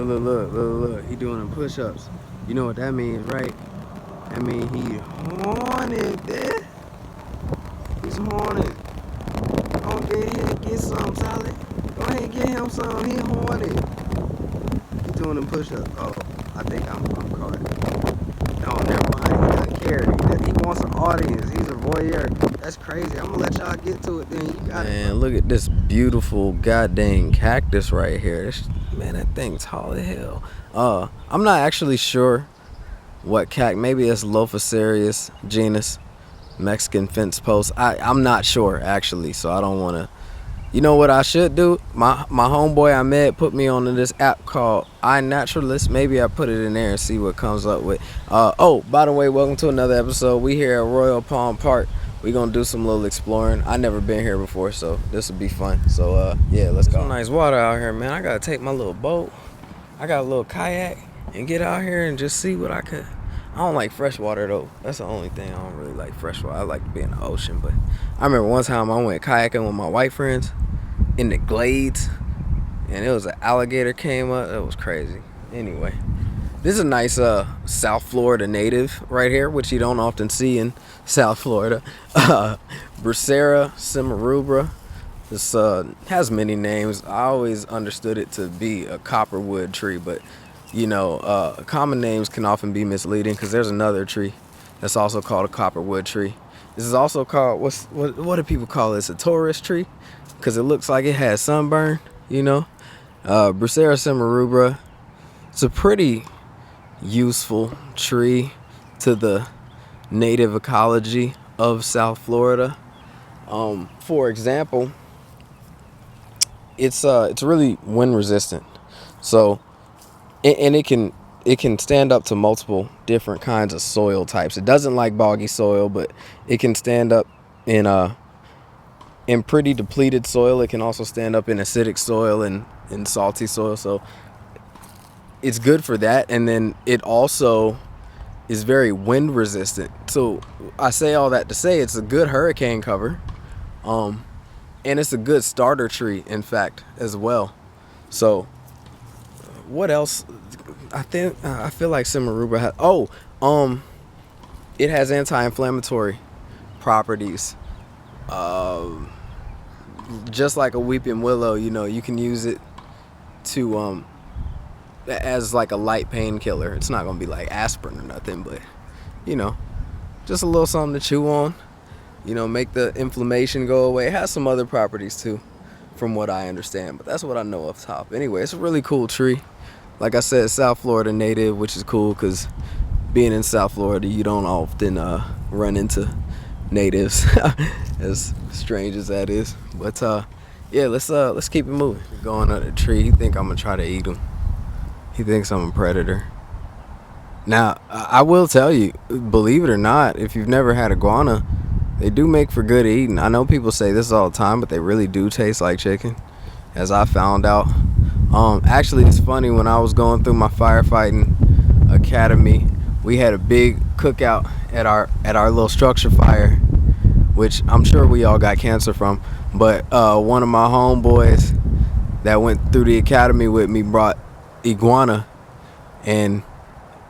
Look. He doing them push-ups. You know what that means, right? That means he horny, man. He's horny. Go ahead, get some, Sally. Go ahead and get him some. He horny. He doing them push-ups. Oh, I think I'm caught. No, never mind. He doesn't care. He wants an audience. He's a voyeur. That's crazy. I'm gonna let y'all get to it then. You got it. Man, look at this beautiful goddamn cactus right here. Man, that thing's tall as hell. I'm not actually sure what maybe it's Lophocereus genus, Mexican fence post. I'm not sure actually, so I don't want to. You know what I should do? My homeboy I met put me onto this app called iNaturalist. Maybe I put it in there and see what comes up with. Oh, by the way, welcome to another episode. We here at Royal Palm Park. We gonna do some little exploring. I never been here before, so this will be fun. So yeah, let's go. Some nice water out here, man. I gotta take my little boat. I got a little kayak and get out here and just see what I could. I don't like fresh water though. That's the only thing. I don't really like fresh water. I like to be in the ocean. But I remember one time I went kayaking with my white friends in the glades, and it was an alligator came up. That was crazy. Anyway, this is a nice South Florida native right here, which you don't often see in South Florida. Bursera cimarubra. This has many names. I always understood it to be a copperwood tree, but you know, common names can often be misleading because there's another tree that's also called a copperwood tree. This is also called, what do people call this? A tourist tree? Because it looks like it has sunburn, you know. Bursera cimarubra. It's a pretty useful tree to the native ecology of South Florida. For example, it's really wind resistant. So, and it can stand up to multiple different kinds of soil types. It doesn't like boggy soil, but it can stand up in pretty depleted soil. It can also stand up in acidic soil and in salty soil. So it's good for that. And then it also is very wind resistant. So I say all that to say it's a good hurricane cover. And it's a good starter tree, in fact, as well. So what else? I feel like cimarubra has. It has anti-inflammatory properties. Just like a weeping willow, you know, you can use it to as like a light painkiller. It's not gonna be like aspirin or nothing, but you know, just a little something to chew on. You know, make the inflammation go away. It has some other properties too, from what I understand, but that's what I know off top. Anyway, it's a really cool tree. Like I said, South Florida native, which is cool because being in South Florida, you don't often run into natives, as strange as that is. But yeah, let's keep it moving. Going up the tree. He think I'm gonna try to eat him. He thinks I'm a predator. Now, I will tell you, believe it or not, if you've never had iguana, they do make for good eating. I know people say this all the time, but they really do taste like chicken, as I found out. Actually, it's funny, when I was going through my firefighting academy, we had a big cookout at our little structure fire, which I'm sure we all got cancer from. But one of my homeboys that went through the academy with me brought iguana, and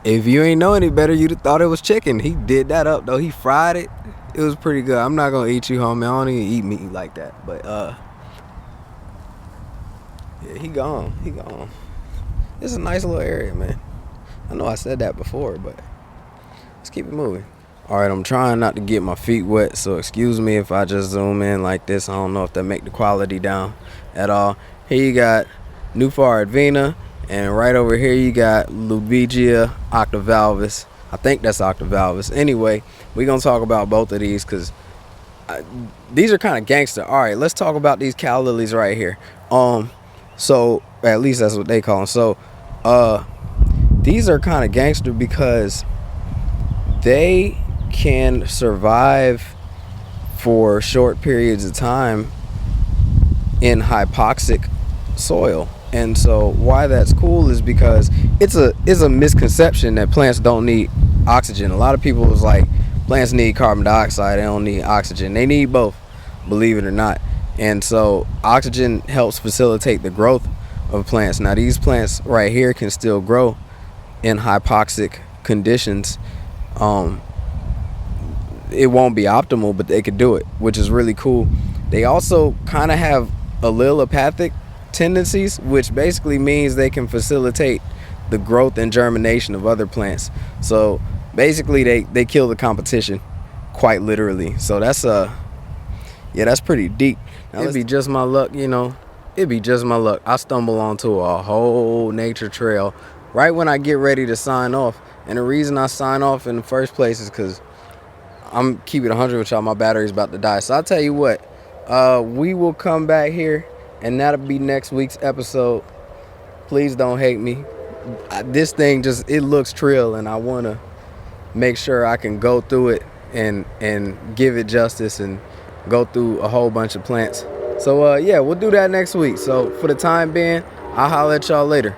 if you ain't know any better, you'd have thought it was chicken. He did that up though. He fried it. It was pretty good. I'm not gonna eat you, homie. I don't even eat meat like that. But yeah, he gone. It's a nice little area, man. I know I said that before, but let's keep it moving. All right, I'm trying not to get my feet wet, so excuse me if I just zoom in like this. I don't know if that make the quality down at all. Here you got Nuphar advena, and right over here you got Lubigia octavalvus. I think that's octavalvus. Anyway, we're gonna talk about both of these because these are kind of gangster. All right, let's talk about these cow lilies right here. So at least that's what they call them. So these are kind of gangster because they can survive for short periods of time in hypoxic soil. And so why that's cool is because it's a misconception that plants don't need oxygen. A lot of people was like, plants need carbon dioxide, they don't need oxygen. They need both, believe it or not. And so oxygen helps facilitate the growth of plants. Now these plants right here can still grow in hypoxic conditions. It won't be optimal, but they could do it, which is really cool. They also kind of have allelopathic tendencies, which basically means they can facilitate the growth and germination of other plants. So basically they kill the competition, quite literally. So that's yeah, that's pretty deep. Now, it'd be just my luck, you know. It'd be just my luck. I stumble onto a whole nature trail right when I get ready to sign off. And the reason I sign off in the first place is because I'm keeping 100 with y'all. My battery's about to die. So I'll tell you what, we will come back here, and that'll be next week's episode. Please don't hate me. This thing just, it looks trill, and I want to make sure I can go through it and give it justice and go through a whole bunch of plants. So yeah, we'll do that next week. So for the time being, I'll holler at y'all later.